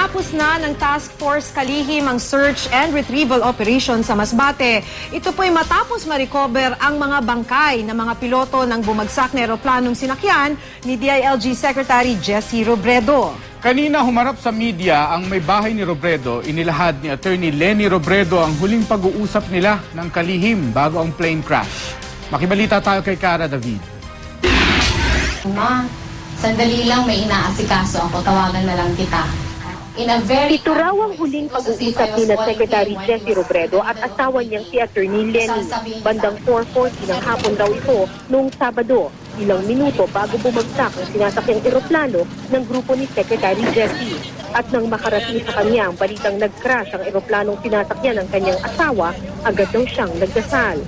Tinapos na ng Task Force Kalihim ang search and retrieval operation sa Masbate. Ito po'y matapos ma-recover ang mga bangkay ng mga piloto ng bumagsak na eroplanong sinakyan ni DILG Secretary Jessie Robredo. Kanina humarap sa media ang may bahay ni Robredo. Inilahad ni Attorney Leni Robredo ang huling pag-uusap nila ng kalihim bago ang plane crash. Makibalita tayo kay Cara David. Ma, sandali lang, may inaasikaso ako. Tawagan na lang kita. Ito raw ang huling pag-uusap ni na Secretary Jessie Robredo at asawa niyang si Attorney Leni. Bandang 4:40 ng hapon daw ito noong Sabado, ilang minuto bago bumagsak ang sinasakyang eroplano ng grupo ni Secretary Jessie. At nang makarating sa kanya ang balitang nag-crash ang eroplanong sinasakyan ng kanyang asawa, agad daw siyang nagdasal.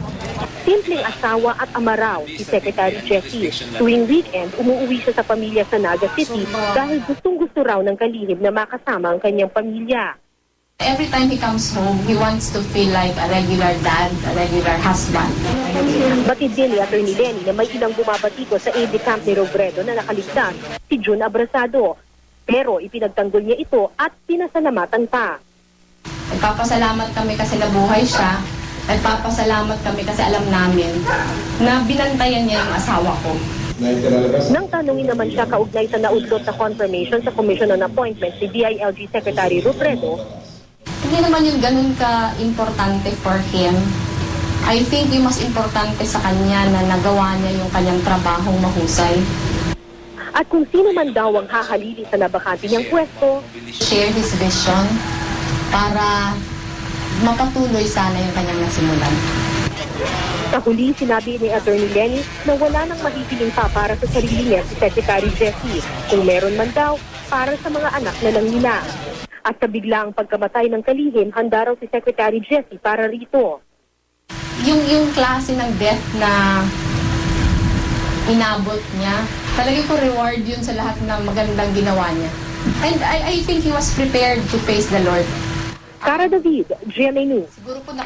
Simpleng asawa at ama raw si Secretary Jessie. Tuwing weekend, umuwi siya sa pamilya sa Naga City dahil gustong-gusto raw ng kalihim na makasama ang kanyang pamilya. Every time he comes home, he wants to feel like a regular dad, a regular husband. Batid din ni Attorney Leni na may ilang bumabatiko sa aide camp ni Robredo na nakaligtas, si June Abrasado. Pero ipinagtanggol niya ito at pinasalamatan pa. Nagpapasalamat kami kasi nabuhay siya. Nagpapasalamat kami kasi alam namin na binantayan niya yung asawa ko. Nang tanungin naman siya kaugnay sa naudlot na confirmation sa Commission on Appointments ni DILG Secretary Robredo, Hindi naman yun ganun ka-importante for him. I think yung mas importante sa kanya na nagawa niya yung kanyang trabahong mahusay. at kung sino man daw ang hahalili sa nabakante niyang pwesto, Share his vision para mapatuloy sana yung kanyang nasimulan. sa huli sinabi ni Attorney Leni na wala nang mahihiling pa para sa sarili niya si Secretary Jessie. Kung meron man daw, para sa mga anak na lang nila. At sa biglaang pagkamatay ng kalihim, handa raw si Secretary Jessie para rito. Yung klase ng death na inabot niya, talagang ko reward yun sa lahat ng magandang ginawa niya. And I think he was prepared to face the Lord. Cara David, GMA News. Siguro po na